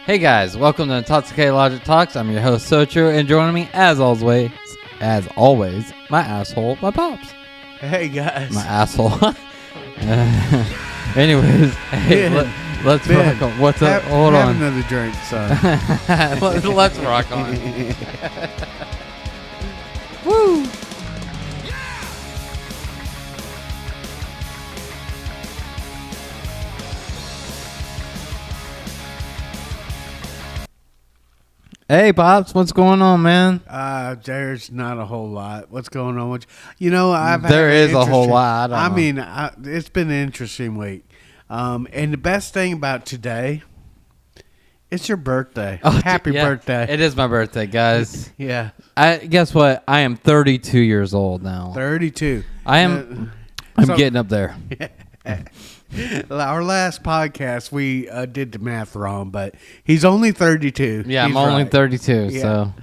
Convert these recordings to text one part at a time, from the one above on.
Hey guys, welcome to Tatsuke Logic Talks. I'm your host Sochu, and joining me as always, my asshole, my pops. Hey guys. My asshole. Anyways, hey, let's rock on. What's up? Hold on. Have another drink, son. let's rock on. Woo! Hey, Pops, what's going on, man? There's not a whole lot. What's going on with you? There is a whole lot. I mean, it's been an interesting week. And the best thing about today, it's your birthday. Oh, Happy birthday. It is my birthday, guys. Yeah. Guess what? I am 32 years old now. 32. I'm getting up there. Our last podcast, we did the math wrong, but he's only 32. Yeah, He's I'm only right. 32, Yeah. so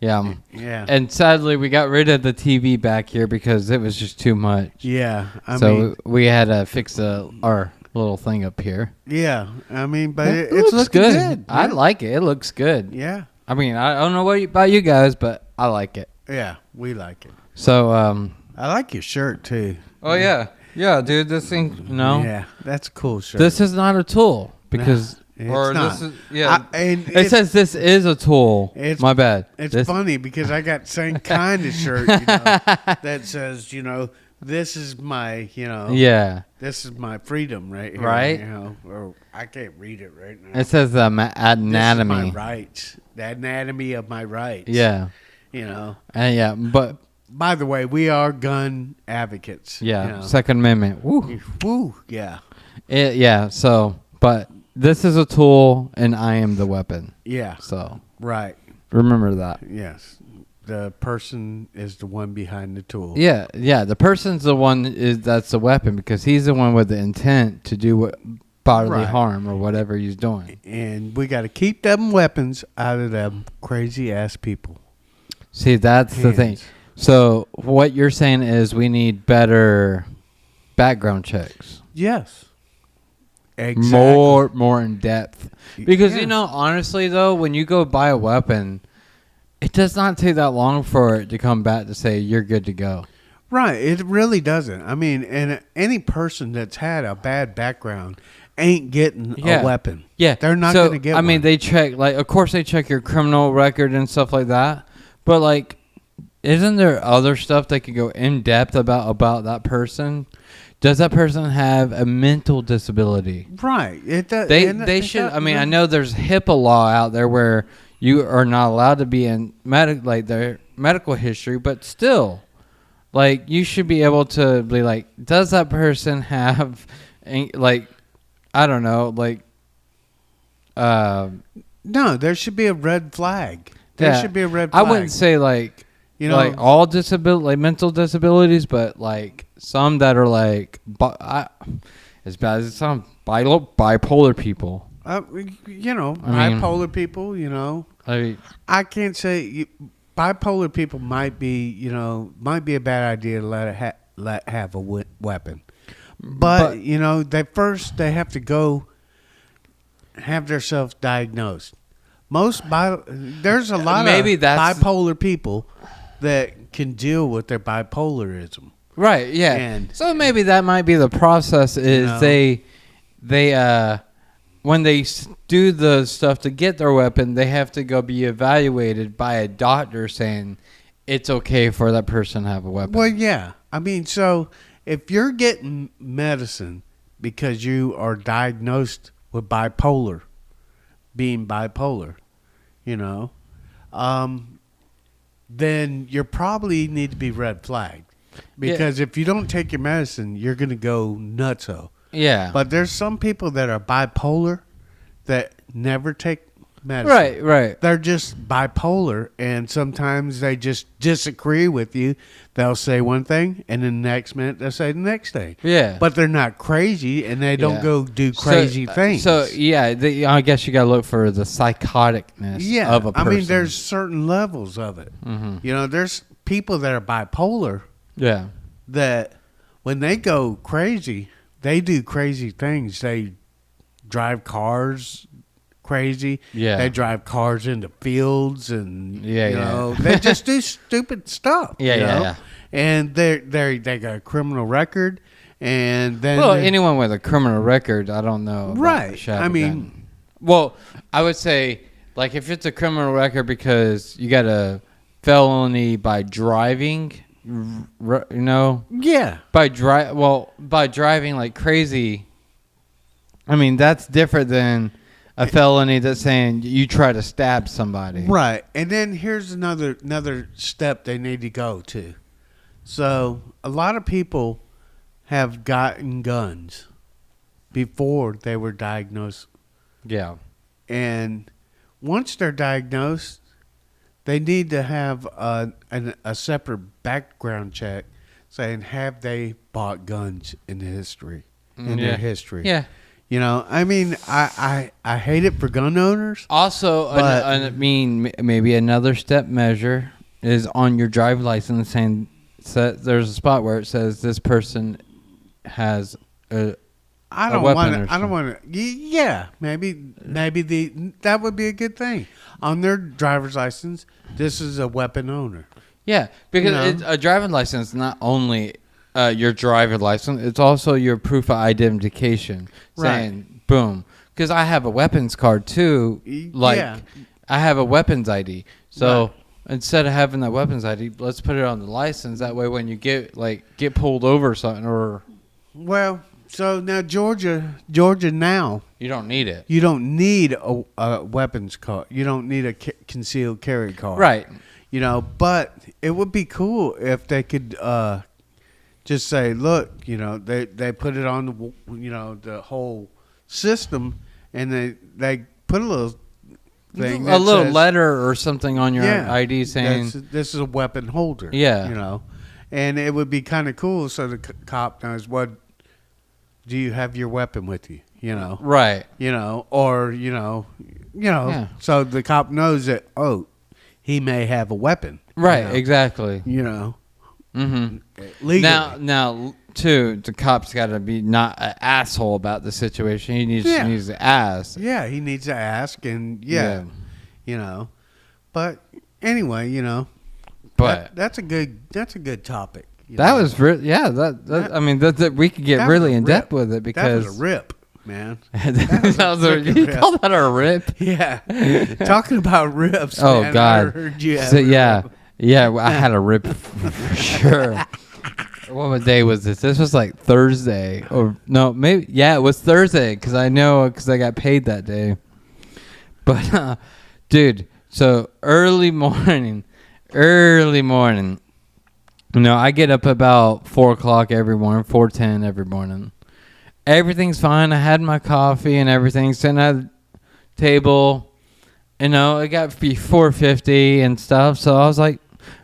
yeah. Yeah. And sadly, we got rid of the TV back here because it was just too much. Yeah. I So mean, we had to fix our little thing up here. yeah. I mean, but It it's looks looking good. I Yeah. like it. It looks good. Yeah. I mean, I don't know about you guys, but I like it. Yeah. We like it. So, I like your shirt, too. oh yeah, dude, this thing, Yeah, that's a cool shirt. this is not a tool because, it's or not. this is, yeah. And It says this is a tool. My bad. It's funny because I got the same kind of shirt that says, this is my, Yeah. this is my freedom right here. Right. Or I can't read it right now. It says anatomy. This is my rights. The anatomy of my rights. Yeah. And yeah, but By the way, we are gun advocates. yeah, Second Amendment. Woo. Woo. Yeah. Yeah. So, but this is a tool, and I am the weapon. Yeah. So Right. remember that. Yes. The person is the one behind the tool. Yeah. The person's the one that's the weapon because he's the one with the intent to do what bodily Right. harm or whatever he's doing. And we got to keep them weapons out of them crazy ass people. See, that's the thing. Hands. So what you're saying is we need better background checks. Yes. Exactly. More in depth. Because, Yeah. honestly, though, when you go buy a weapon, it does not take that long for it to come back to say you're good to go. Right. It really doesn't. I mean, and any person that's had a bad background ain't getting a weapon. Yeah. They're not So, going to get I mean, one. they check, of course they check your criminal record and stuff like that. But, isn't there other stuff they could go in depth about that person? Does that person have a mental disability? Right. It does. They should. I mean, I know there's HIPAA law out there where you are not allowed to be in their medical history, but still, you should be able to be does that person have, I don't know, No, there should be a red flag. There should be a red I flag. wouldn't say all mental disabilities, but some that are as bad as it sounds, bipolar people. Bipolar people, I can't say bipolar people might be a bad idea to let have a weapon. But they have to go have themselves diagnosed. There's a lot of bipolar people that can deal with their bipolarism. Right, yeah. And so maybe that might be the process is they when they do the stuff to get their weapon, they have to go be evaluated by a doctor saying it's okay for that person to have a weapon. Well, yeah. I mean, so if you're getting medicine because you are diagnosed with being bipolar, then you probably need to be red flagged. Because if you don't take your medicine, you're going to go nutso. Yeah. But there's some people that are bipolar that never take medicine. Right. They're just bipolar, and sometimes they just disagree with you. They'll say one thing, and then the next minute they'll say the next thing. Yeah. But they're not crazy, and they don't go do crazy things. So, yeah, I guess you got to look for the psychoticness of a person. I mean, there's certain levels of it. Mm-hmm. There's people that are bipolar Yeah. that when they go crazy, they do crazy things. They drive cars crazy. Yeah. They drive cars into fields and you know, they just do stupid stuff. Yeah. And they got a criminal record, and then anyone with a criminal record, I don't know. Right. I mean, well, I would say like if it's a criminal record because you got a felony by driving, you know. Yeah. By driving like crazy. I mean, that's different than a felony that's saying you try to stab somebody. Right. And then here's another step they need to go to. So a lot of people have gotten guns before they were diagnosed. Yeah. And once they're diagnosed, they need to have a separate background check saying, have they bought guns in their history? Yeah. You know, I mean, I hate it for gun owners. Also, I mean, maybe another step measure is on your driver's license saying there's a spot where it says this person has a weapon. I don't want to. Yeah, maybe that would be a good thing on their driver's license. This is a weapon owner. Yeah, because a driving license is not only your driver's license; it's also your proof of identification. Saying, boom, because I have a weapons card too. Like, I have a weapons ID. So instead of having that weapons ID, let's put it on the license. That way, when you get pulled over or something, or so now Georgia now. You don't need it. You don't need a weapons card. You don't need a concealed carry card. Right. You know, but it would be cool if they could just say, look, you know, they put it on the whole system, and they put a little thing, a little letter or something on your ID saying this is a weapon holder. Yeah. You know, and it would be kind of cool so the cop knows do you have your weapon with you? You know, right? You know, or so the cop knows that he may have a weapon. Right, you know? Exactly. You know. Mm-hmm. Legally. Now, too, the cop's got to be not an asshole about the situation. He needs to ask. Yeah, he needs to ask, and you know. But anyway, you know. But that's a good topic. That was I mean, we could get really in depth with it because that was a rip. Man, you call that a rip? Yeah, talking about rips. Oh man, God, I heard you I had a rip for sure. What day was this? This was like Thursday, or no, maybe it was Thursday because I got paid that day. But dude, so early morning. I get up about 4:00 every morning, 4:10 every morning. Everything's fine. I had my coffee and everything sitting at the table. It got to be 4:50 and stuff. So I was like,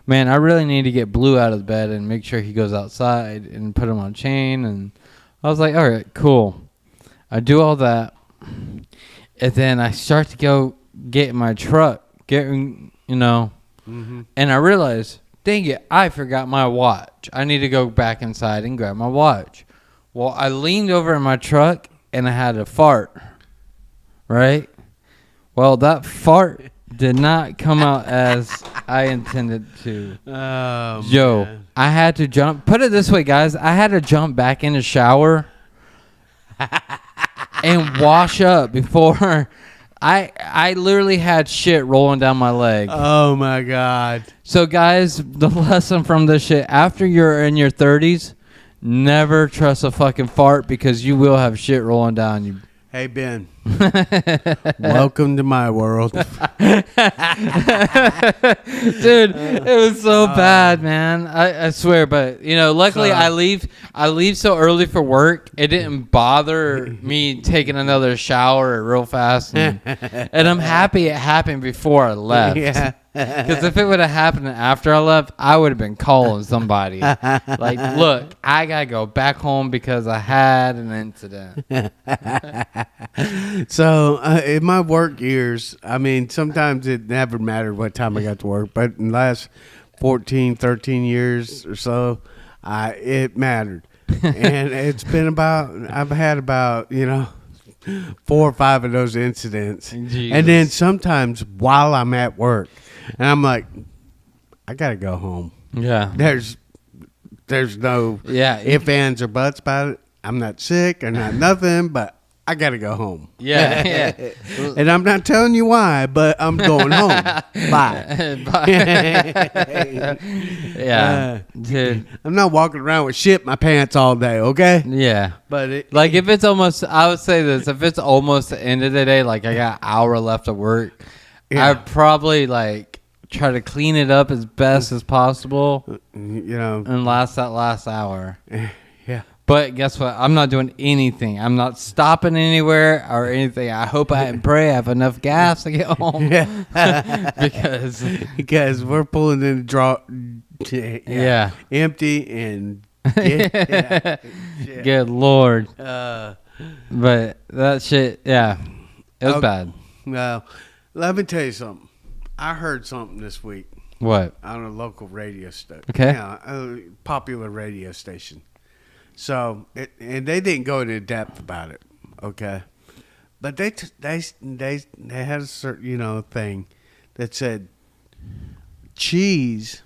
man, I really need to get Blue out of the bed and make sure he goes outside and put him on chain. And I was like, all right, cool. I do all that. And then I start to go get in my truck, Mm-hmm. And I realized, dang it, I forgot my watch. I need to go back inside and grab my watch. Well, I leaned over in my truck and I had a fart, right? Well, that fart did not come out as I intended to. Oh, Yo, man. I had to jump. Put it this way, guys. I had to jump back in the shower and wash up before... I literally had shit rolling down my leg. Oh, my God. So, guys, the lesson from this shit, after you're in your 30s, never trust a fucking fart because you will have shit rolling down you. Hey, Ben. Welcome to my world. Dude, it was so bad, man. I swear. But, luckily I leave so early for work. It didn't bother me taking another shower real fast. And I'm happy it happened before I left. Yeah. Because if it would have happened after I left, I would have been calling somebody. Like, look, I got to go back home because I had an incident. So, in my work years, I mean, sometimes it never mattered what time I got to work. But in the last 13 years or so, it mattered. And it's been I've had about, 4 or 5 of those incidents. Jesus. And then sometimes while I'm at work, and I'm like, I got to go home. Yeah. There's no ifs, ands, or buts about it. I'm not sick or not nothing, but I got to go home. Yeah. And I'm not telling you why, but I'm going home. Bye. Yeah. Dude. I'm not walking around with shit in my pants all day, okay? Yeah. But if it's almost, I would say this, if it's almost the end of the day, like I got an hour left of work, I'd probably like try to clean it up as best as possible, and last that last hour. Yeah. But guess what? I'm not doing anything. I'm not stopping anywhere or anything. I hope and pray I have enough gas to get home. Yeah. because we're pulling in the draw. Yeah. Empty and good Lord. But that shit, it was bad. Well, let me tell you something. I heard something this week. What? On a local radio station. Okay. A popular radio station. So, and they didn't go into depth about it, okay? But they had a certain, thing that said cheese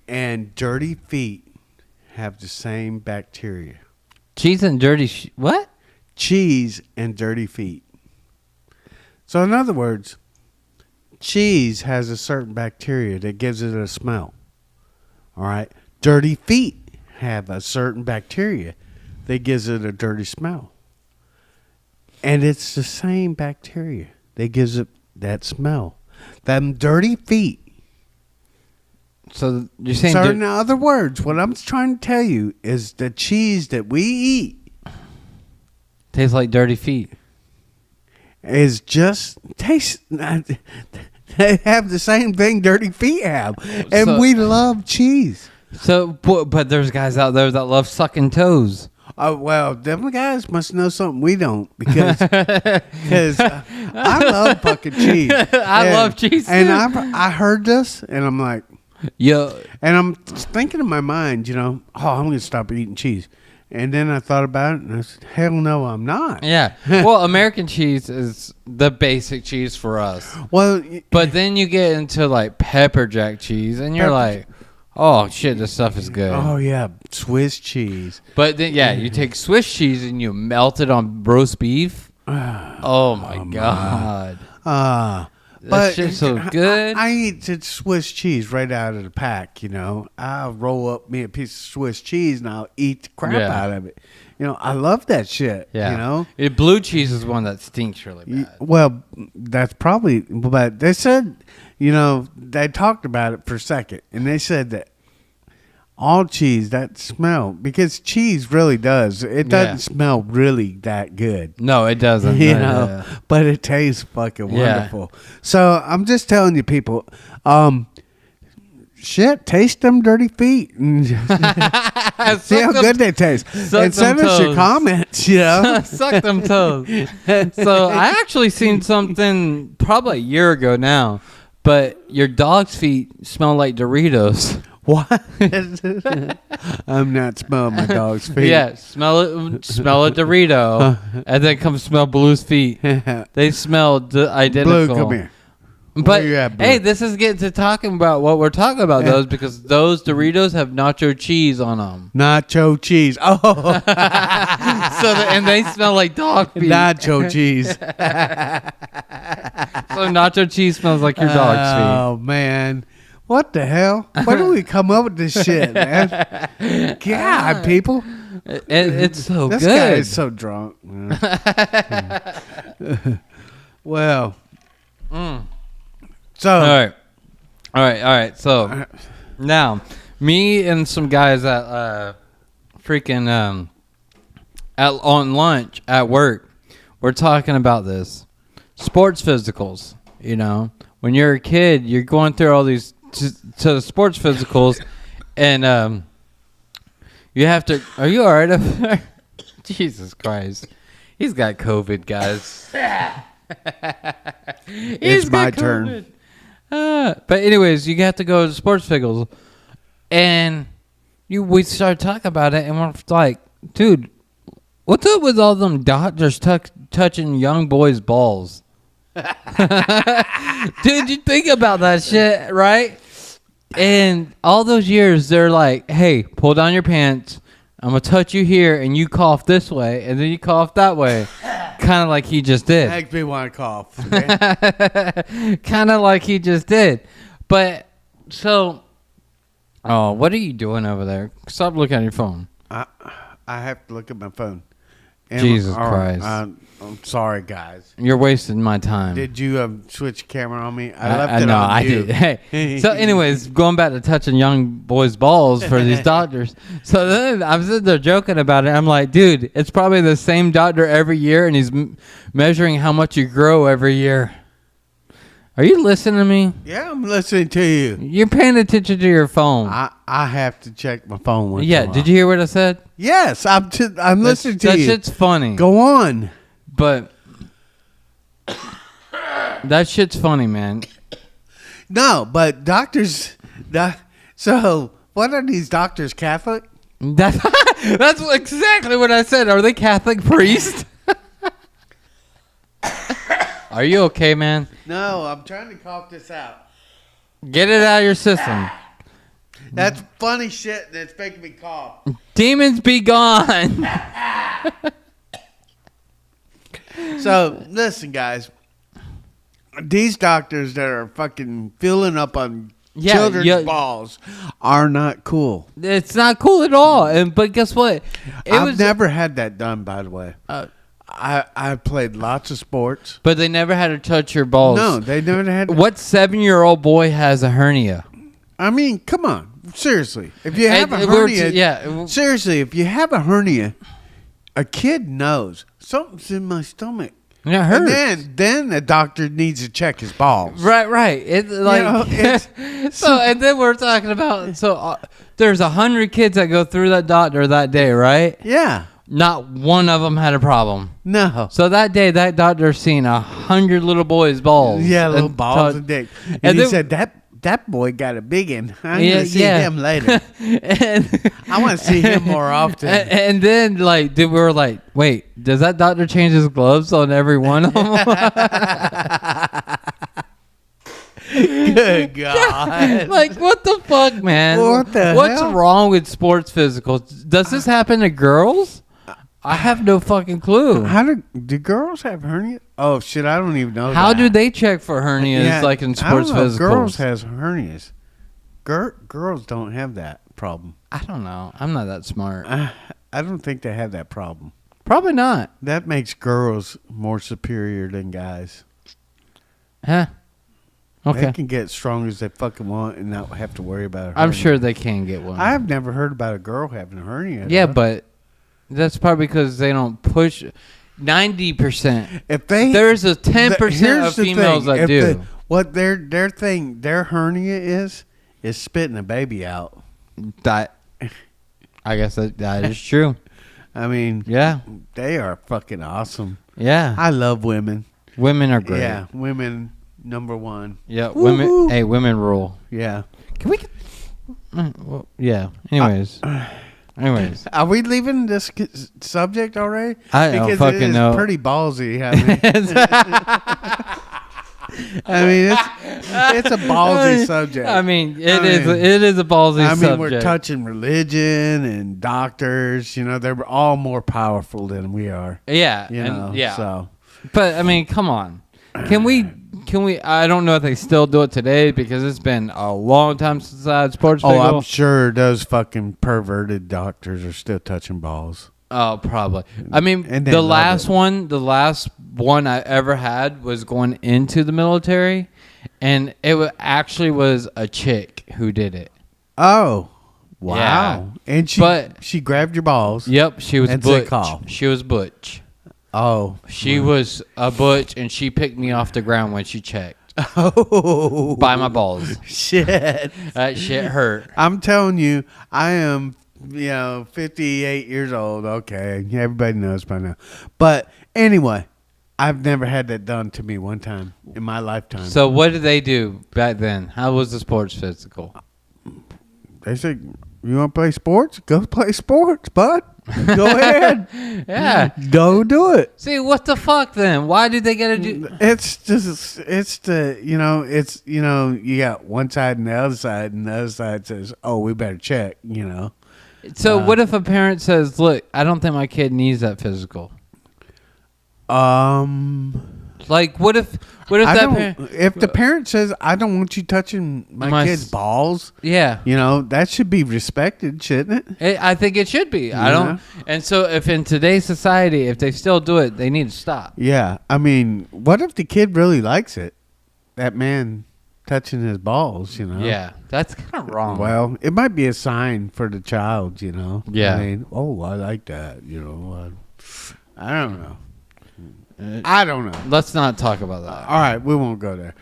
and dirty feet have the same bacteria. Cheese and dirty what? Cheese and dirty feet. So, in other words, cheese has a certain bacteria that gives it a smell. All right? Dirty feet have a certain bacteria that gives it a dirty smell. And it's the same bacteria that gives it that smell. Them dirty feet. So you're saying... So in other words, what I'm trying to tell you is the cheese that we eat... tastes like dirty feet. Is just... They have the same thing dirty feet have. And we love cheese. So, but there's guys out there that love sucking toes. Oh, well, them guys must know something we don't because I love fucking cheese. I love cheese too. And I heard this and I'm like, yo. And I'm thinking in my mind, I'm going to stop eating cheese. And then I thought about it and I said, hell no, I'm not. Yeah. Well, American cheese is the basic cheese for us. Well, but then you get into like pepper jack cheese and you're like, oh, shit, this stuff is good. Oh, yeah, Swiss cheese. But then, you take Swiss cheese and you melt it on roast beef. Oh, my God. That shit's so good. I eat Swiss cheese right out of the pack, I'll roll up me a piece of Swiss cheese and I'll eat the crap out of it. I love that shit, Blue cheese is one that stinks really bad. Well, that's probably, but they said... they talked about it for a second, and they said that all cheese, that smell, because cheese really does. It doesn't smell really that good. No, it doesn't. But it tastes fucking wonderful. So I'm just telling you, people, taste them dirty feet. See how good they taste. And send us your comments, Suck them toes. So I actually seen something probably a year ago now. But your dog's feet smell like Doritos. What? I'm not smelling my dog's feet. Yeah, smell a Dorito, and then come smell Blue's feet. They smell identical. Blue, come here. But hey, this is getting to talking about what we're talking about those because those Doritos have nacho cheese on them. Nacho cheese. Oh, and they smell like dog feet. Nacho cheese. So nacho cheese smells like your dog's feet. Oh man, what the hell? Where do we come up with this shit, man? God, people. It's so this good. This guy is so drunk. Well. So all right. So now, me and some guys at on lunch at work, we're talking about this sports physicals. When you're a kid, you're going through all these to the sports physicals, and you have to. Are you all right up there? Jesus Christ, he's got COVID, guys. It's my turn. But anyways, you have to go to sports physicals, and we started talking about it, and we're like, dude, What's up with all them doctors touching young boys' balls? Dude, you think about that shit, right? And all those years, they're like, hey, pull down your pants. I'm going to touch you here, and you cough this way, and then you cough that way. Kind of like he just did. Makes me want to cough. Kind of like he just did. But, so, what are you doing over there? Stop looking at your phone. I have to look at my phone. Jesus Christ. I'm sorry, guys. You're wasting my time. Did you switch camera on me? I left it no, on I you. did. Hey, so anyways, going back to touching young boys' balls for these doctors. So then I'm sitting there joking about it. I'm like, dude, it's probably the same doctor every year, and he's measuring how much you grow every year. Are you listening to me? Yeah, I'm listening to you. You're paying attention to your phone. I have to check my phone once. Yeah, did you hear what I said? Yes, I'm listening to you. That shit's funny. Go on. But that shit's funny, man. No, but doctors. So, what are these doctors, Catholic? That's exactly what I said. Are they Catholic priests? Are you okay, man? No, I'm trying to cough this out. Get it out of your system. That's funny shit that's making me cough. Demons be gone. So, listen, guys. These doctors that are fucking filling up on children's balls are not cool. It's not cool at all. But guess what? I've never had that done, by the way. I played lots of sports. But they never had to touch your balls. No, they never had to. What 7-year-old boy has a hernia? I mean, come on. Seriously. If you have a hernia. Seriously, if you have a hernia, a kid knows something's in my stomach. It hurts. And then the doctor needs to check his balls. Right. It's like so. And then we're talking about there's 100 kids that go through that doctor that day, right? Yeah. Not one of them had a problem. No. So that day, that doctor seen 100 little boys' balls. Yeah, little balls and dick. And he said that boy got a big one. I'm going to see him later. I want to see him more often. And then, we were like, wait, does that doctor change his gloves on every one of them? Good God. What the fuck, man? What's wrong with sports physicals? Does this happen to girls? I have no fucking clue. How do girls have hernias? Oh shit, I don't even know. How do they check for hernias in sports physicals? Girls has hernias. Girls don't have that problem. I don't know. I'm not that smart. I don't think they have that problem. Probably not. That makes girls more superior than guys. Huh? Okay. They can get strong as they fucking want and not have to worry about it. I'm sure they can get one. I've never heard about a girl having a hernia. Yeah, but that's probably because they don't push 90%. There's a 10% of females that do. What their hernia is spitting a baby out. That, I guess that is true. I mean, yeah, they are fucking awesome. Yeah, I love women. Women are great. Yeah, women number one. Yeah, women. Hey, women rule. Yeah. Can we? Well, yeah. Anyways. Are we leaving this subject already? I don't fucking know. It's pretty ballsy. I mean, it's a ballsy subject. I mean, it is a ballsy subject. I mean, we're touching religion and doctors. You know, they're all more powerful than we are. Yeah. Yeah. So, but I mean, come on. Can we? I don't know if they still do it today because it's been a long time since I had sports. I'm sure those fucking perverted doctors are still touching balls. Oh, probably. I mean, the last one I ever had was going into the military, and it actually was a chick who did it. Oh, wow! Yeah. And she grabbed your balls. Yep, she was butch. She was butch. Oh, she was a butch, and she picked me off the ground when she checked. Oh, by my balls. Shit, that shit hurt. I'm telling you, I am. 58 years old. Okay, everybody knows by now. But anyway, I've never had that done to me one time in my lifetime. So what did they do back then? How was the sports physical? They said, "You want to play sports? Go play sports, bud." Go ahead. Yeah. Go do it. See, what the fuck then? Why did they gotta do? You got one side and the other side says, oh, we better check, So what if a parent says, look, I don't think my kid needs that physical? Like, what if if the parent says, I don't want you touching my kid's balls, that should be respected, shouldn't it? I think it should be. I don't. And so if in today's society, if they still do it, they need to stop. Yeah. I mean, what if the kid really likes it? That man touching his balls, Yeah, that's kind of wrong. Well, it might be a sign for the child, Yeah. I mean, oh, I like that, I don't know. I don't know. Let's not talk about that. All right, we won't go there.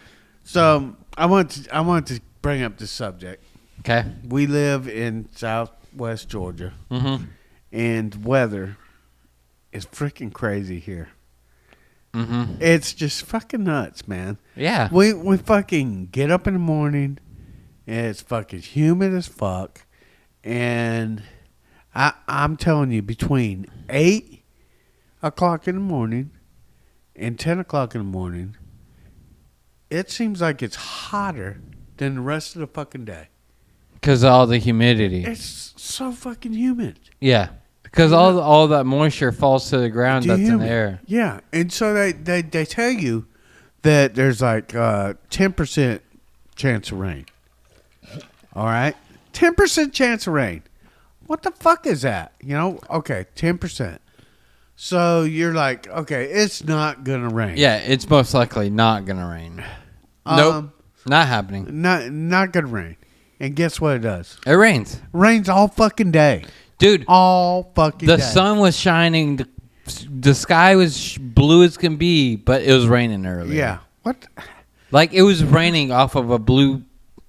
So I want to bring up this subject. Okay. We live in Southwest Georgia, and weather is freaking crazy here. It's just fucking nuts, man. Yeah. We fucking get up in the morning, and it's fucking humid as fuck, and I'm telling you, between 8 o'clock in the morning and 10 o'clock in the morning, it seems like it's hotter than the rest of the fucking day. Because of all the humidity. It's so fucking humid. Yeah. Because all that moisture falls to the ground that's in the air. Yeah. And so they tell you that there's like 10% chance of rain. All right? 10% chance of rain. What the fuck is that? Okay, 10%. So you're like, okay, it's not going to rain. Yeah, it's most likely not going to rain. Nope. Not happening. Not going to rain. And guess what it does? It rains. Rains all fucking day. Dude. All fucking day. The sun was shining. The sky was blue as can be, but it was raining earlier. Yeah. What? Like, it was raining off of a blue,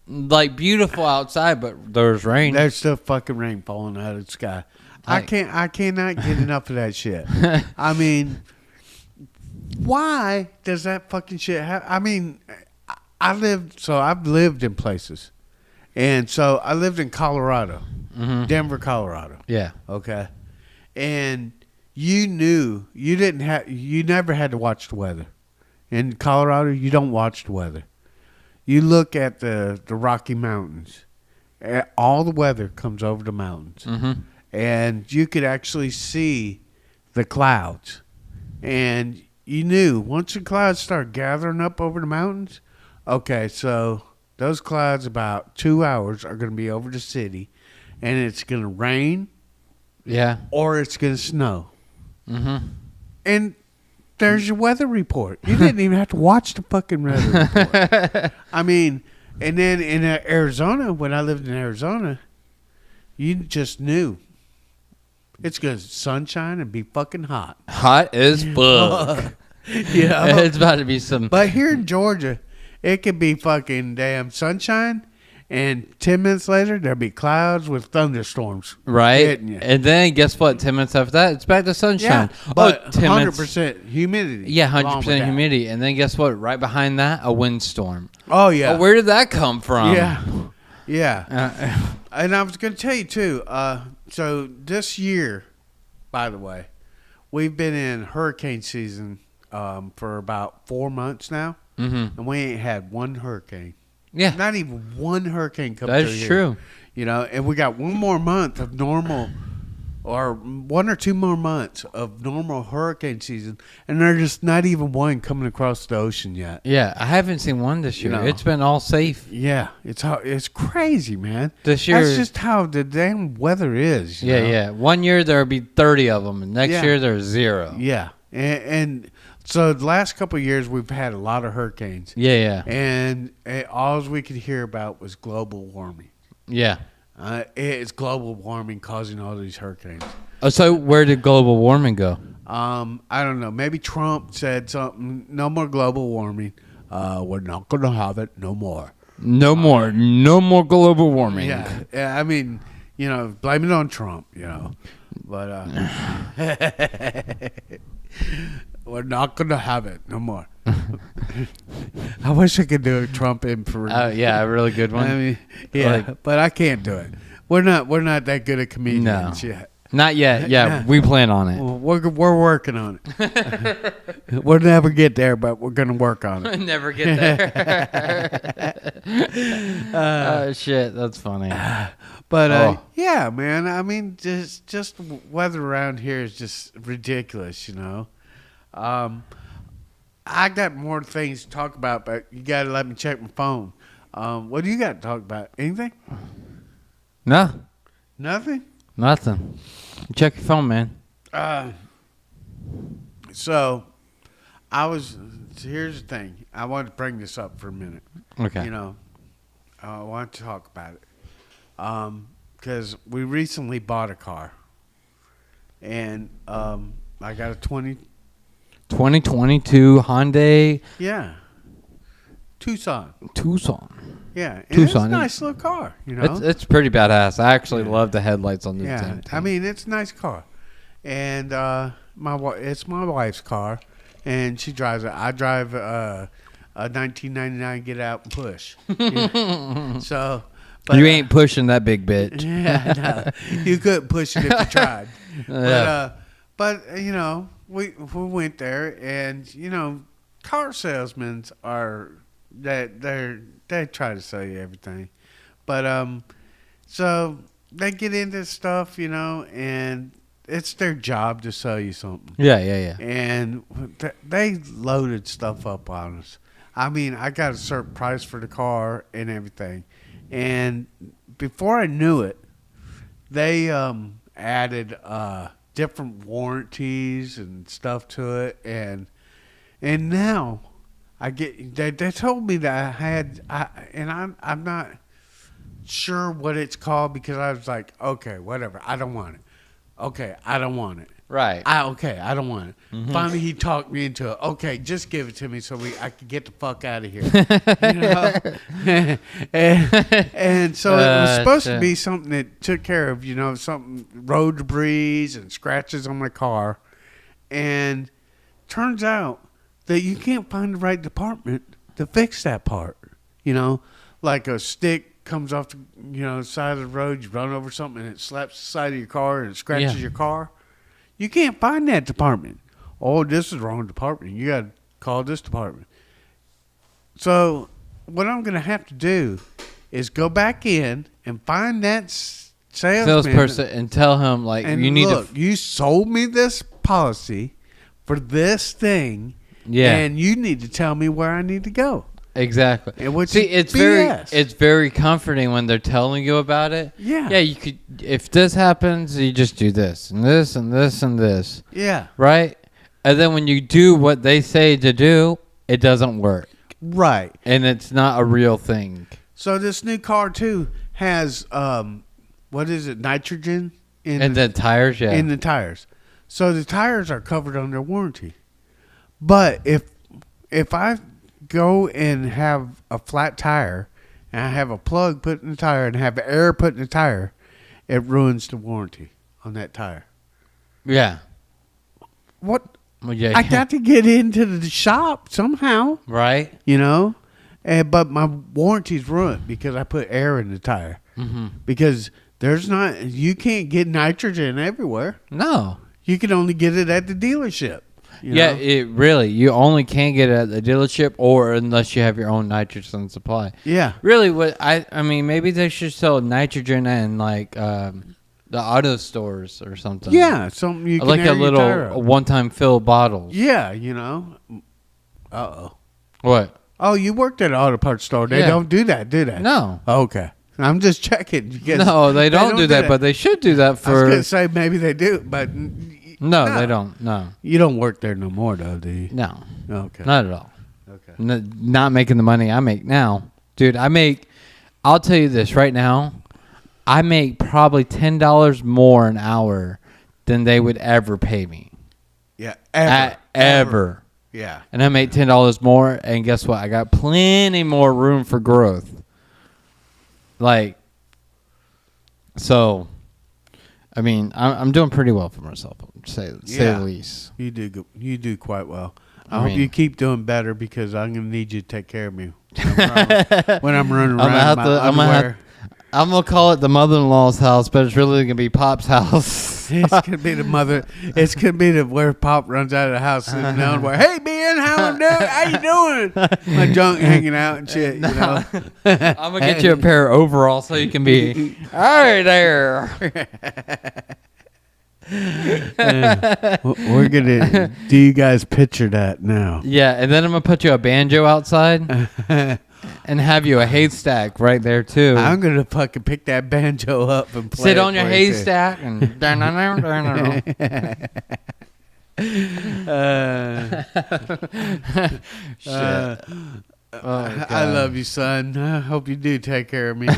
like, beautiful outside, but there was rain. There's still fucking rain falling out of the sky. I cannot get enough of that shit. I mean, why does that fucking shit happen? I mean, I've lived in places. And so I lived in Colorado, Denver, Colorado. Yeah. Okay. And you never had to watch the weather. In Colorado, you don't watch the weather. You look at the Rocky Mountains. All the weather comes over the mountains. And you could actually see the clouds. And you knew once the clouds start gathering up over the mountains, okay, so those clouds about 2 hours are going to be over the city, and it's going to rain, or it's going to snow. And there's your weather report. You didn't even have to watch the fucking weather report. I mean, and then in Arizona, when I lived in Arizona, you just knew. It's going to sunshine and be fucking hot. Hot as fuck. It's about to be some. But here in Georgia, it could be fucking damn sunshine, and 10 minutes later, there'll be clouds with thunderstorms. Right. And then guess what? 10 minutes after that, it's back to sunshine. Yeah, but 100% humidity. Yeah, 100% humidity. And then guess what? Right behind that, a windstorm. Oh, yeah. Where did that come from? Yeah. And I was going to tell you, too, so this year, by the way, we've been in hurricane season for about 4 months now, and we ain't had one hurricane. Yeah. Not even one hurricane come through here. That is true. And we got one more month of normal, or 1 or 2 more months of normal hurricane season, and there's just not even one coming across the ocean yet. Yeah, I haven't seen one this year. It's been all safe. Yeah, it's crazy, man. This year, that's just how the damn weather is. You know? Yeah. 1 year there'll be 30 of them, and next year there's 0. Yeah, and so the last couple of years we've had a lot of hurricanes. Yeah. And all we could hear about was global warming. Yeah. It's global warming causing all these hurricanes. Oh, so where did global warming go? I don't know. Maybe Trump said something. No more global warming. We're not going to have it no more. No more global warming. Yeah. I mean, blame it on Trump, But we're not going to have it no more. I wish I could do a Trump impression. Oh, yeah, a really good one. I mean, but I can't do it. We're not that good at comedians yet. Not yet. Yeah, we plan on it. Well, we're working on it. We'll never get there, but we're going to work on it. Never get there. Oh, shit. That's funny. But, yeah, man. I mean, just weather around here is just ridiculous, you know. I got more things to talk about, but you got to let me check my phone. What do you got to talk about? Anything? No. Nothing? Nothing. Check your phone, man. So, here's the thing. I want to bring this up for a minute. Okay. You know, I want to talk about it. Because we recently bought a car. And I got a 2022 Hyundai. Yeah. Tucson. Yeah, and Tucson. it's a nice little car, you know. It's pretty badass. I actually love the headlights on the Yeah, I mean it's a nice car, and it's my wife's car, and she drives it. I drive a 1999 Get Out and Push. So, but, you ain't pushing that big bitch. Yeah, no, you couldn't push it if you tried. But you know, we went there, and you know, car salesmen are they try to sell you everything, but so they get into stuff, you know, and it's their job to sell you something. Yeah. And they loaded stuff up on us. I mean, I got a certain price for the car and everything, and before I knew it, they added different warranties and stuff to it, and now. They told me that I'm not sure what it's called because I was like, okay, whatever, I don't want it. Okay, I don't want it. Right. I don't want it. Mm-hmm. Finally, he talked me into it. Okay, just give it to me so I can get the fuck out of here. You know? and so it was supposed to be something that took care of, you know, something road debris and scratches on my car, and turns out that you can't find the right department to fix that part. You know, like a stick comes off the side of the road, you run over something and it slaps the side of your car and it scratches your car. You can't find that department. Oh, this is the wrong department. You got to call this department. So what I'm going to have to do is go back in and find that salesperson and tell him, like, you need to... you sold me this policy for this thing. Yeah, and you need to tell me where I need to go. Exactly. And see, it's very comforting when they're telling you about it. Yeah. Yeah, you could, if this happens, you just do this and this and this and this. Yeah. Right? And then when you do what they say to do, it doesn't work. Right. And it's not a real thing. So this new car too has what is it? Nitrogen in the tires, yeah. In the tires. So the tires are covered under warranty. But if I go and have a flat tire and I have a plug put in the tire and have air put in the tire, it ruins the warranty on that tire. Yeah. What? Well, yeah. I got to get into the shop somehow. Right. You know? But my warranty's ruined because I put air in the tire. Mm-hmm. Because you can't get nitrogen everywhere. No. You can only get it at the dealership. Yeah, you only can get it at the dealership or unless you have your own nitrogen supply. Yeah. Really, what I mean, maybe they should sell nitrogen in like the auto stores or something. Yeah, something you can like a one-time fill bottles. Yeah, you know. Uh-oh. What? Oh, you worked at an auto parts store. They don't do that, do they? No. Okay. I'm just checking. No, they don't do that, but they should do that for... I was going to say maybe they do, but... No, they don't. No. You don't work there no more, though, do you? No. Okay. Not at all. Okay. Not making the money I make now. Dude, I'll tell you this right now. I make probably $10 more an hour than they would ever pay me. Yeah, ever. Yeah. And I make $10 more, and guess what? I got plenty more room for growth. Like, so... I mean, I'm doing pretty well for myself, say the least. You do quite well. I hope you keep doing better because I'm gonna need you to take care of me when I'm running around. I'm gonna call it the mother-in-law's house, but it's really gonna be Pop's house. It's gonna be the mother. It's gonna be the where Pop runs out of the house sitting down where, hey man, how you doing? My junk hanging out and shit. You know. I'm gonna get you a pair of overalls so you can be. Hey there. We're gonna. Do you guys picture that now? Yeah, and then I'm gonna put you a banjo outside. And have you a haystack right there too. I'm gonna fucking pick that banjo up and play. Sit on your haystack and. Shit. I love you, son. I hope you do take care of me.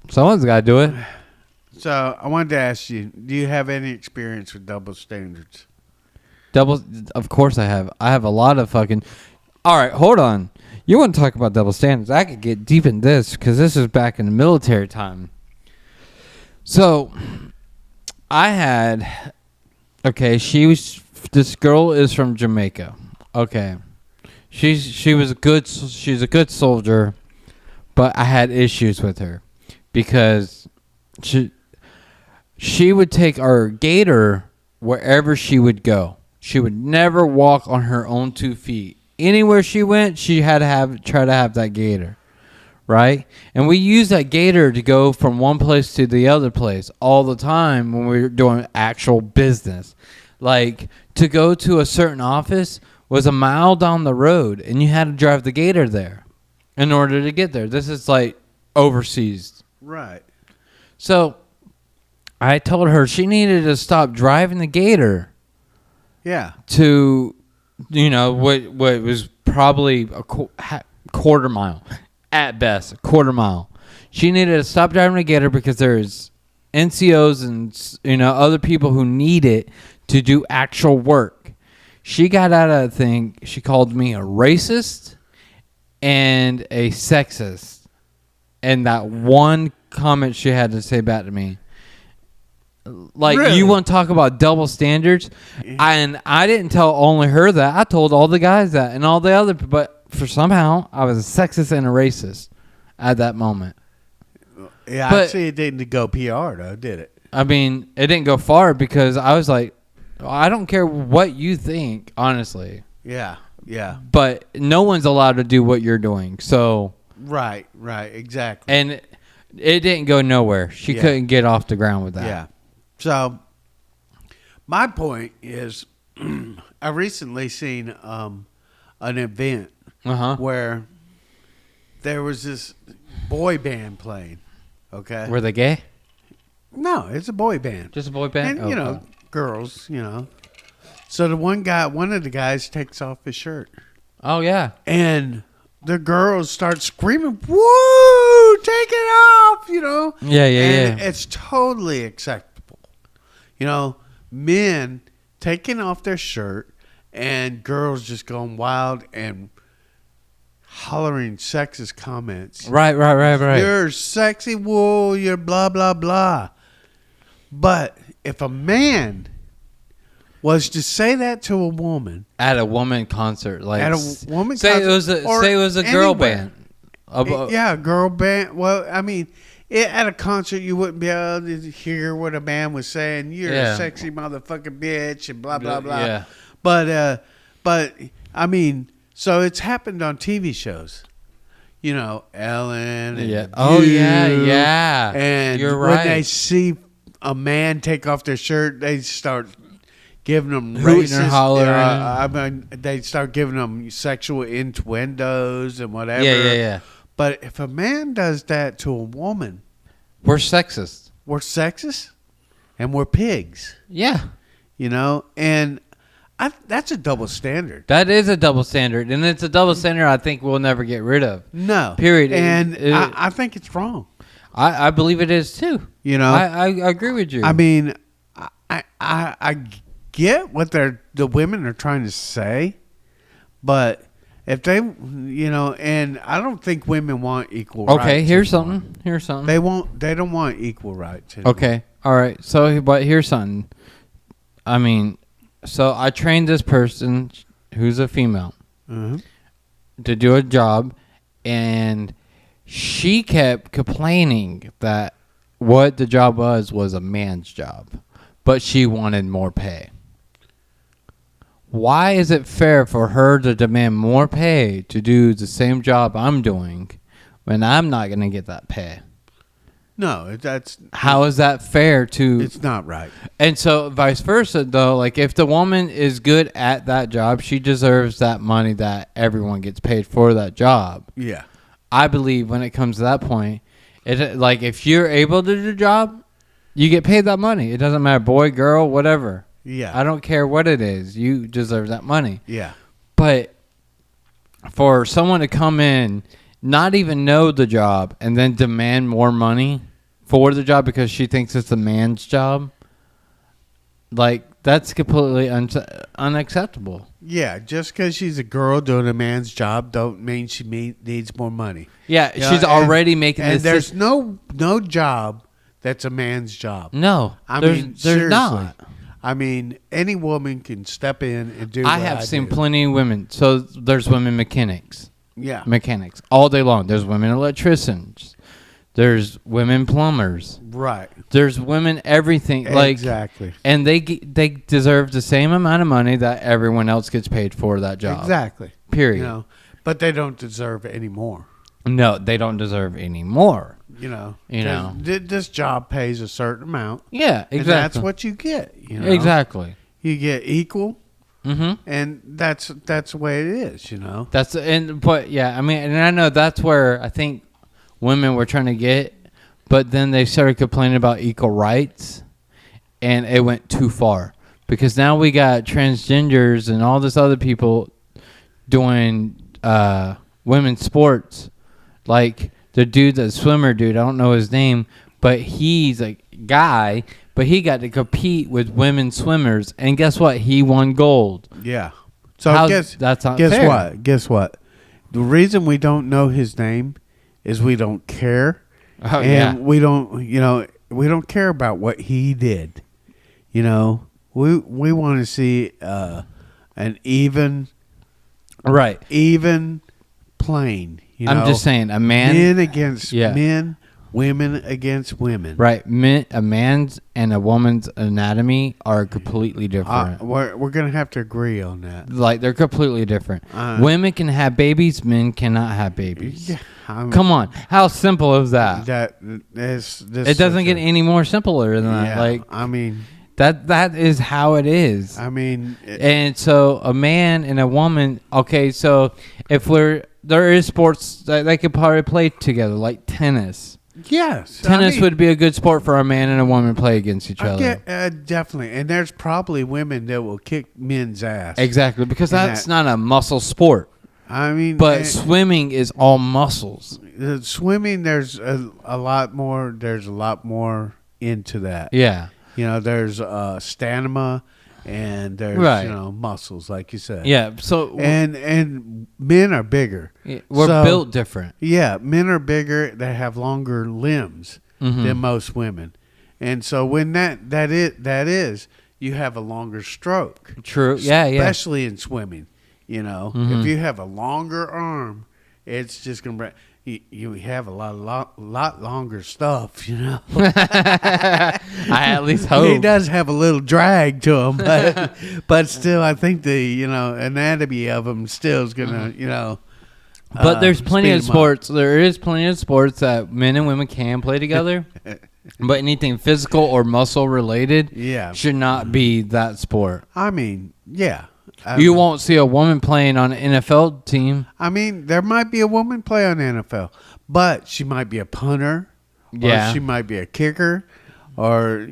Someone's got to do it. So I wanted to ask you: do you have any experience with double standards? Of course I have. I have a lot of fucking. All right, hold on. You want to talk about double standards? I could get deep in this because this is back in the military time. So, I had. Okay, this girl is from Jamaica. Okay, she's a good soldier, but I had issues with her because she would take our gator wherever she would go. She would never walk on her own 2 feet. Anywhere she went, she had to try to have that gator, right? And we used that gator to go from one place to the other place all the time when we were doing actual business. Like, to go to a certain office was a mile down the road, and you had to drive the gator there in order to get there. This is like overseas. Right. So I told her she needed to stop driving the gator. Yeah. To... what was probably a quarter mile at best, a quarter mile. She needed to stop driving to get her because there's NCOs and other people who need it to do actual work. She got out of the thing. She called me a racist and a sexist, and that one comment she had to say back to me. Like, really? You want to talk about double standards? And I didn't tell only her that. I told all the guys that and all the other. But for somehow, I was a sexist and a racist at that moment. Yeah, I'd say it didn't go PR, though, did it? I mean, it didn't go far because I was like, I don't care what you think, honestly. Yeah, yeah. But no one's allowed to do what you're doing. So Right, exactly. And it didn't go nowhere. She couldn't get off the ground with that. Yeah. So, my point is, I recently seen an event where there was this boy band playing. Okay. Were they gay? No, it's a boy band. Just a boy band? And, girls, So one of the guys takes off his shirt. Oh, yeah. And the girls start screaming, woo, take it off, Yeah. And it's totally acceptable. Men taking off their shirt and girls just going wild and hollering sexist comments. Right. You're sexy, whoa, you're blah, blah, blah. But if a man was to say that to a woman at a woman concert, like at a woman say concert, it was a girl band. A girl band. Well, I mean, at a concert, you wouldn't be able to hear what a man was saying. You're a sexy motherfucking bitch and blah blah blah. Yeah. But I mean, so it's happened on TV shows. Ellen. And yeah. And you're right. When they see a man take off their shirt, they start giving them hooting or hollering. I mean, they start giving them sexual innuendos and whatever. Yeah. But if a man does that to a woman, we're sexist. We're sexist, and we're pigs. Yeah. And that's a double standard. That is a double standard, and it's a double standard I think we'll never get rid of. No. Period. And I think it's wrong. I believe it is too. I agree with you. I mean, I get what the women are trying to say, but if they, and I don't think women want equal rights. Okay, here's something. They don't want equal rights. Okay, all right. So, but here's something. I mean, so I trained this person who's a female to do a job, and she kept complaining that what the job was a man's job, but she wanted more pay. Why is it fair for her to demand more pay to do the same job I'm doing when I'm not going to get that pay? No, how is that fair to... It's not right. And so vice versa, though, like if the woman is good at that job, she deserves that money that everyone gets paid for that job. Yeah. I believe when it comes to that point, like if you're able to do the job, you get paid that money. It doesn't matter, boy, girl, whatever. Yeah. I don't care what it is. You deserve that money. Yeah. But for someone to come in, not even know the job, and then demand more money for the job because she thinks it's a man's job, like, that's completely unacceptable. Yeah, just because she's a girl doing a man's job don't mean she needs more money. Yeah, she's already making this. And there's no job that's a man's job. No, there's not. I mean, any woman can step in and do. I have seen plenty of women. So there's women mechanics. Yeah, mechanics all day long. There's women electricians. There's women plumbers. Right. There's women everything. Like, exactly. And they deserve the same amount of money that everyone else gets paid for that job. Exactly. Period. You know, but they don't deserve any more. No, they don't deserve any more. You know, this job pays a certain amount. Yeah, exactly. And that's what you get. You know? Exactly. You get equal. Mm-hmm. And that's the way it is. You know. But yeah, I mean, and I know that's where I think women were trying to get, but then they started complaining about equal rights, and it went too far because now we got transgenders and all this other people doing women's sports, like the swimmer dude. I don't know his name, but he's a guy, but he got to compete with women swimmers, and guess what? He won gold. Yeah. So that's not fair. Guess what? The reason we don't know his name is we don't care. Oh, and we don't care about what he did. You know, we want to see an even plane. You know? I'm just saying, a man, men against men, women against women. Right, a man's and a woman's anatomy are completely different. We're gonna have to agree on that. Like, they're completely different. Women can have babies, men cannot have babies. Yeah. Come on, how simple is that? It doesn't get any more simpler than that. Yeah, like, I mean, that is how it is. I mean, and so a man and a woman. Okay, so if there is sports that they could probably play together, like tennis. Yes, tennis would be a good sport for a man and a woman to play against each other. Definitely, and there's probably women that will kick men's ass. Exactly, because that's not a muscle sport. I mean, but swimming is all muscles. Swimming, there's a lot more. There's a lot more into that. Yeah, you know, there's stamina, and there's muscles, like you said. Yeah. So and men are bigger. We're built different. Yeah, men are bigger. They have longer limbs than most women, and so when that is you have a longer stroke. True. Especially in swimming. You know, if you have a longer arm, it's just gonna you have a lot longer stuff. You know, I at least hope he does have a little drag to him, but still, I think the anatomy of him still is gonna But there's plenty of sports. There is plenty of sports that men and women can play together. But anything physical or muscle related, should not be that sport. I mean, yeah. You won't see a woman playing on an NFL team. I mean, there might be a woman play on the NFL, but she might be a punter, or she might be a kicker, or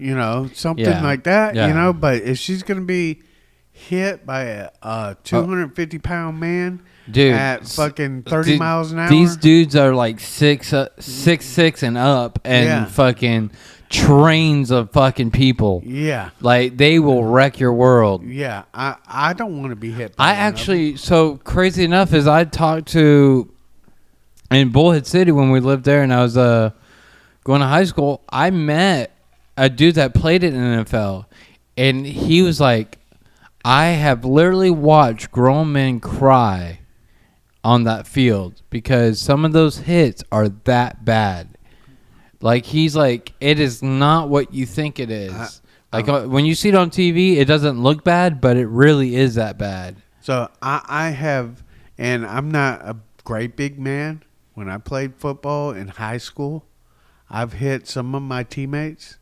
something like that. Yeah. You know, but if she's going to be hit by a 250-pound man, dude, at fucking 30 miles an hour, these dudes are like 6'6" and up, and fucking trains of fucking people. Yeah. Like, they will wreck your world. Yeah. I don't want to be hit by so crazy enough is I talked to, in Bullhead City when we lived there and I was going to high school, I met a dude that played in the NFL, and he was like, I have literally watched grown men cry on that field because some of those hits are that bad. Like, he's like, it is not what you think it is. When you see it on TV, it doesn't look bad, but it really is that bad. So I have, and I'm not a great big man. When I played football in high school, I've hit some of my teammates,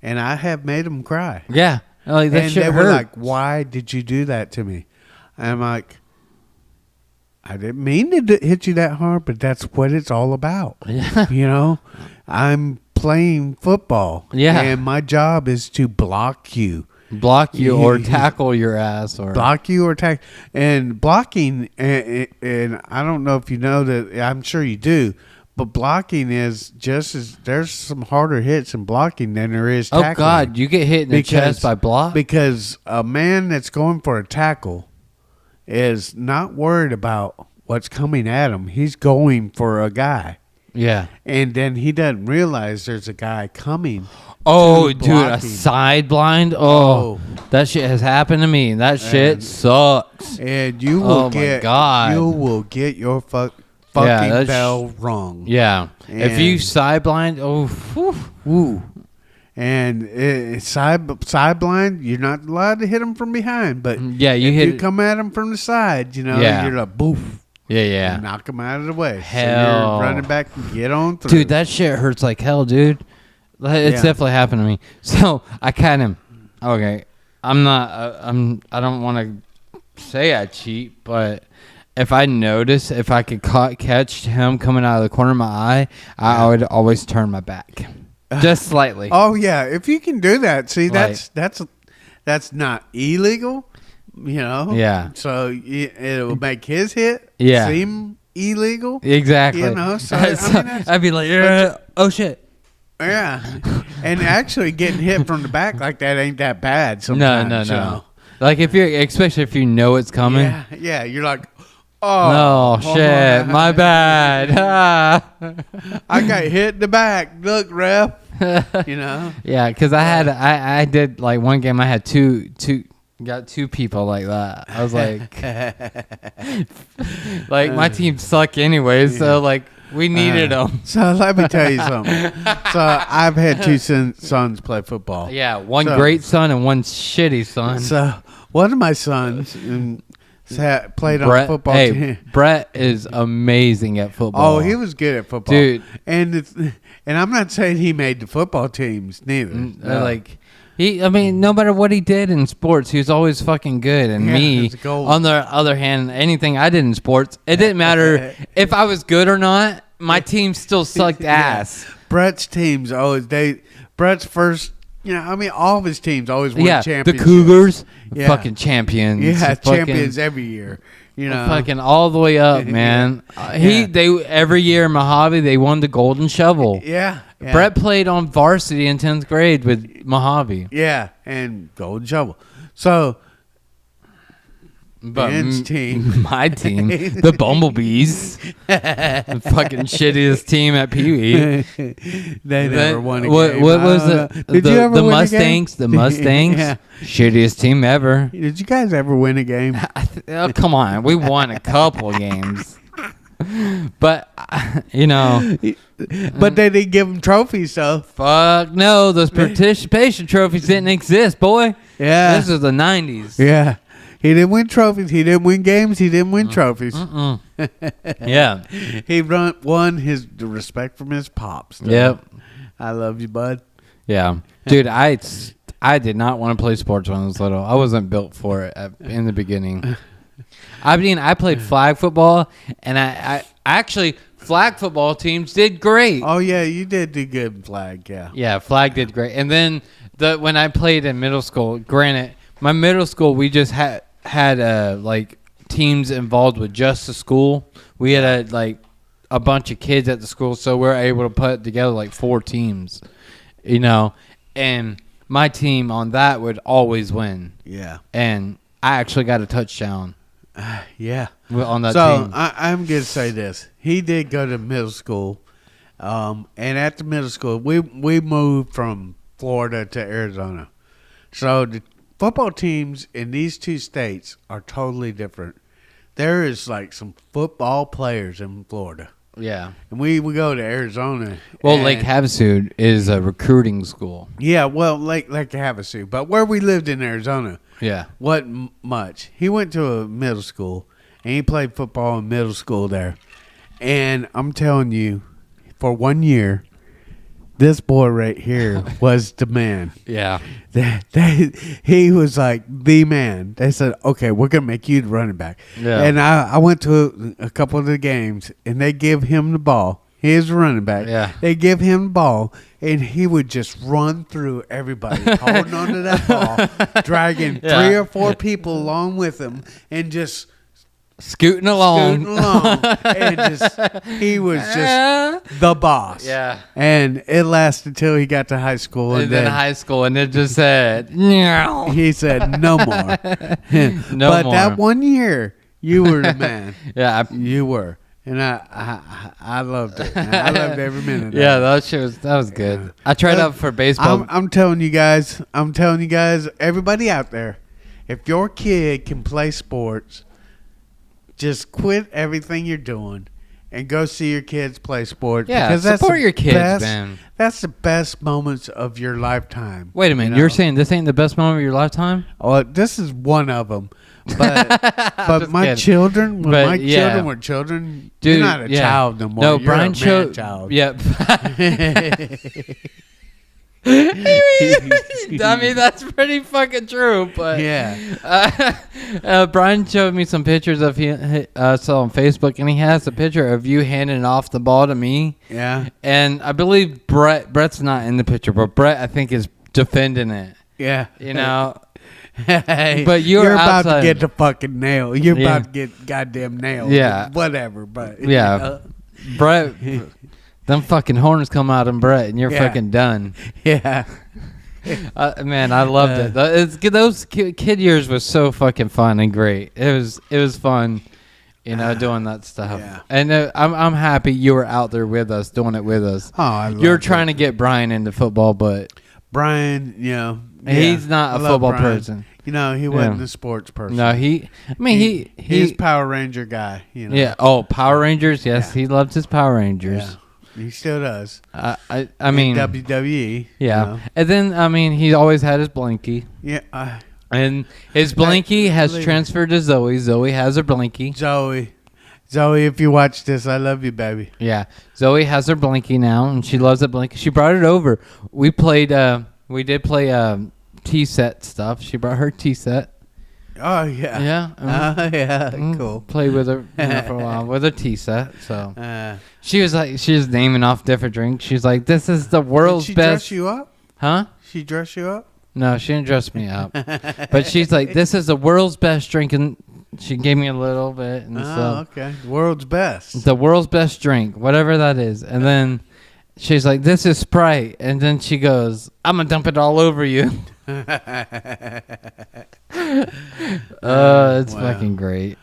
and I have made them cry. Yeah. Like, that and shit they hurts. were like, why did you do that to me? And I'm like, I didn't mean to hit you that hard, but that's what it's all about. Yeah. You know, I'm playing football. Yeah. And my job is to block you. Block you or tackle your ass. Or block you or tackle. And blocking, and I don't know if you know that, I'm sure you do, but blocking is just as, there's some harder hits in blocking than there is tackling. Oh, God, you get hit in the chest by block? Because a man that's going for a tackle is not worried about what's coming at him. He's going for a guy. Yeah. And then he doesn't realize there's a guy coming. Oh, dude, a side blind? Oh, that shit has happened to me. That shit sucks. And you will you will get your fucking bell rung. Yeah. And if you side blind, woo. And side blind, you're not allowed to hit them from behind. But yeah, if you come at them from the side, you know, you're like, boof. Yeah. Knock them out of the way. Hell. So you're running back and get on through. Dude, that shit hurts like hell, dude. It's definitely happened to me. So I kind of, okay, I don't want to say I cheat, but if I notice, if I could catch him coming out of the corner of my eye, I would always turn my back. Just slightly. Oh, yeah. If you can do that, see, that's not illegal, you know? Yeah. So it will make his hit seem illegal. Exactly. You know? So, I'd be like, oh, shit. Yeah. And actually getting hit from the back like that ain't that bad sometimes. No. You know? Like, especially if you know it's coming. Yeah. You're like, oh. No, shit. My bad. I got hit in the back. Look, ref. You know? Yeah, because I did, like, one game I had got two people like that. I was like, my team suck anyways, so, like, we needed them. So let me tell you something. So I've had two sons play football. Yeah, one great son and one shitty son. So one of my sons played on a football team. Brett is amazing at football. Oh, he was good at football, dude. And I'm not saying he made the football teams neither. No matter what he did in sports, he was always fucking good. And me, on the other hand, anything I did in sports, it didn't matter if I was good or not. My team still sucked ass. Brett's teams Brett's first, all of his teams always won championships. The Cougars, fucking champions. Yeah, champions every year. Fucking all the way up, man. They every year in Mojave they won the Golden Shovel. Yeah. Brett played on varsity in 10th grade with Mojave. Yeah, and Golden Shovel. So, Ben's team, my team, the Bumblebees, the fucking shittiest team at Pee Wee. They never won a game. What was it? Did you ever the win Mustangs? The Mustangs, shittiest team ever. Did you guys ever win a game? Come on, we won a couple games, but But they didn't give them trophies, though. Fuck no, those participation trophies didn't exist, boy. Yeah, this is the 90s. Yeah. He didn't win trophies. He didn't win games. He didn't win trophies. Yeah. He won the respect from his pops. Though. Yep. I love you, bud. Yeah. Dude, I did not want to play sports when I was little. I wasn't built for it in the beginning. I played flag football, and I actually, flag football teams did great. Oh, yeah, you did do good in flag, yeah. Yeah, flag did great. And then when I played in middle school, granted, my middle school, we just had teams involved with just the school. We had a bunch of kids at the school, so we were able to put together 4 teams, and my team on that would always win. Yeah. And I actually got a touchdown. Yeah. On that So team. I'm going to say this. He did go to middle school, and at the middle school, we moved from Florida to Arizona. So the football teams in these two states are totally different. there is like some football players in Florida. Yeah. And we go to Arizona. Well, Lake Havasu is a recruiting school. Yeah, well, Lake Havasu. But where we lived in Arizona, yeah, wasn't much. He went to a middle school, and he played football in middle school there. And I'm telling you, for 1 year, this boy right here was the man. Yeah. He was like the man. They said, okay, we're going to make you the running back. Yeah. And I went to a couple of the games, and they give him the ball. He is a running back. Yeah. They give him the ball, and he would just run through everybody, holding onto that ball, dragging 3 or 4 people along with him, and just scooting along. And he was just the boss. Yeah. And it lasted till he got to high school. And then high school, and it just said, no. He said, no more. But that 1 year, you were the man. Yeah. You were. And I loved it. I loved every minute of it. Yeah, that was good. Yeah. I tried out for baseball. I'm telling you guys, everybody out there, if your kid can play sports, just quit everything you're doing and go see your kids play sports. Yeah, because support your kids, man. That's the best moments of your lifetime. Wait a minute. You're saying this ain't the best moment of your lifetime? Oh, this is one of them. But my children, when my children were children, dude, you're not a child no more. No, you're Brian showed. Child. Yep. I mean, that's pretty fucking true. But yeah, Brian showed me some pictures of saw on Facebook, and he has a picture of you handing off the ball to me. Yeah, and I believe Brett's not in the picture, but Brett I think is defending it. Yeah, you know. Hey, but you're about to get the fucking nail. You're about to get goddamn nailed. Yeah, whatever. But yeah, Brett. Them fucking horns come out in Brett, and you're fucking done. Yeah. Man, I loved it. Those kid years was so fucking fun and great. It was fun, doing that stuff. Yeah. And I'm happy you were out there with us, doing it with us. Oh, you're trying to get Brian into football, but Brian, he's not a football person. He wasn't a sports person. No, he's Power Ranger guy. Yeah. Oh, Power Rangers. Yes, he loved his Power Rangers. Yeah. He still does. I mean WWE. Yeah, and then he always had his blankie. Yeah, and his blankie has transferred to Zoe. Zoe has her blankie. Zoe, if you watch this, I love you, baby. Yeah, Zoe has her blankie now, and she loves that blankie. She brought it over. We played. We did play tea set stuff. She brought her tea set. Oh yeah. Yeah. Yeah. Cool. Played with her for a while with her tea set. So she was naming off different drinks. She's like, "This is the world's best." Dress you up? Huh? She dress you up? No, she didn't dress me up. But she's like, "This is the world's best drink," and she gave me a little bit. And okay. World's best. The world's best drink, whatever that is, and then. She's like, "This is Sprite," and then she goes, "I'm gonna dump it all over you." It's fucking great.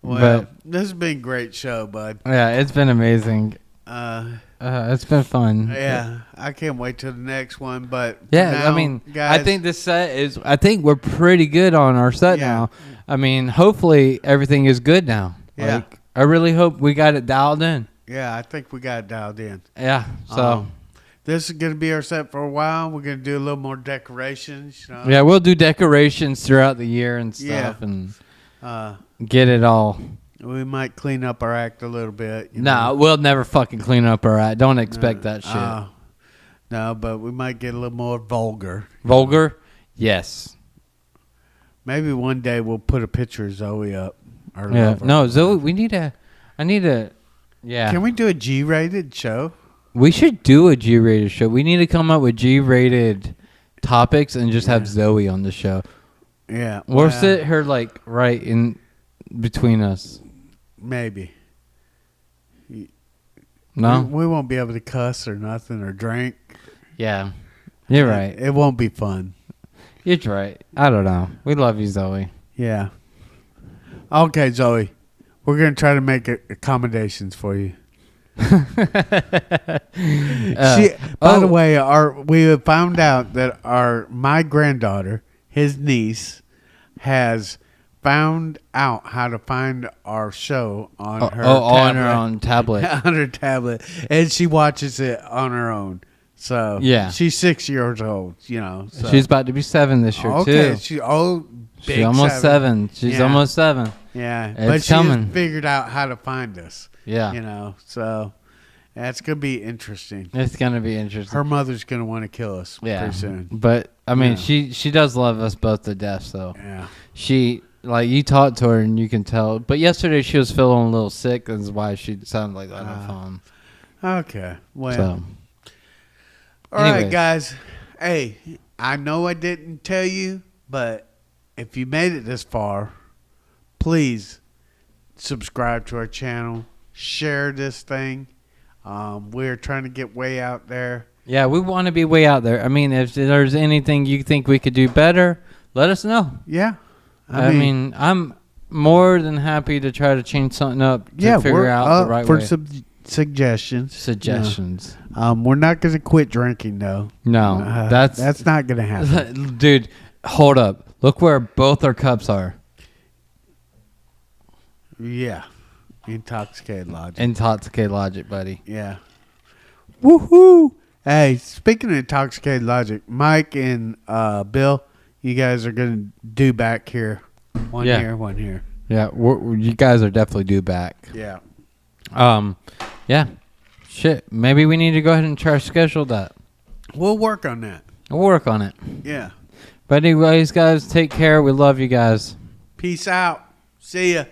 Well, this has been a great show, bud. Yeah, it's been amazing. It's been fun. Yeah, I can't wait till the next one. But yeah, now, guys, I think this set is. I think we're pretty good on our set now. I mean, hopefully everything is good now. Yeah, I really hope we got it dialed in. Yeah, I think we got it dialed in. Yeah, so this is going to be our set for a while. We're going to do a little more decorations. Yeah, we'll do decorations throughout the year and stuff, and get it all. We might clean up our act a little bit. We'll never fucking clean up our act. Don't expect that shit. No, but we might get a little more vulgar. Vulgar? Yes. Maybe one day we'll put a picture of Zoe up. No, Zoe, I need a... Yeah. Can we do a G-rated show? We should do a G-rated show. We need to come up with G-rated topics and just have Zoe on the show. Yeah. We'll sit her right in between us. Maybe. No? We won't be able to cuss or nothing or drink. Yeah. You're right. It won't be fun. You're right. I don't know. We love you, Zoe. Yeah. Okay, Zoe. We're going to try to make accommodations for you. By the way, we have found out that my granddaughter, his niece, has found out how to find our show on her on her own tablet. On her tablet. And she watches it on her own. So yeah, she's 6 years old, you know. So. She's about to be 7 this year too. She's almost 7. She's almost 7. Yeah, it's but coming. She figured out how to find us. Yeah, you know. So that's gonna be interesting. It's gonna be interesting. Her mother's gonna want to kill us pretty soon. But I mean, she does love us both to death. So yeah, she. Like, you talk to her and you can tell. But yesterday she was feeling a little sick. That's why she sounded like that on the phone. Okay. Well. All right, guys. Hey, I know I didn't tell you, but if you made it this far, please subscribe to our channel. Share this thing. We're trying to get way out there. Yeah, we want to be way out there. I mean, if there's anything you think we could do better, let us know. Yeah. I mean, I'm more than happy to try to change something up to figure out the right way. For some suggestions. Suggestions. We're not going to quit drinking, though. No, that's not going to happen. Dude, hold up. Look where both our cups are. Yeah. Intoxicated Logic. Intoxicated Logic, buddy. Yeah. Woohoo! Hey, speaking of Intoxicated Logic, Mike and Bill, you guys are going to do back here. One here. Yeah, you guys are definitely due back. Yeah. Yeah. Shit. Maybe we need to go ahead and try to schedule that. We'll work on that. We'll work on it. Yeah. But anyways, guys, take care. We love you guys. Peace out. See ya.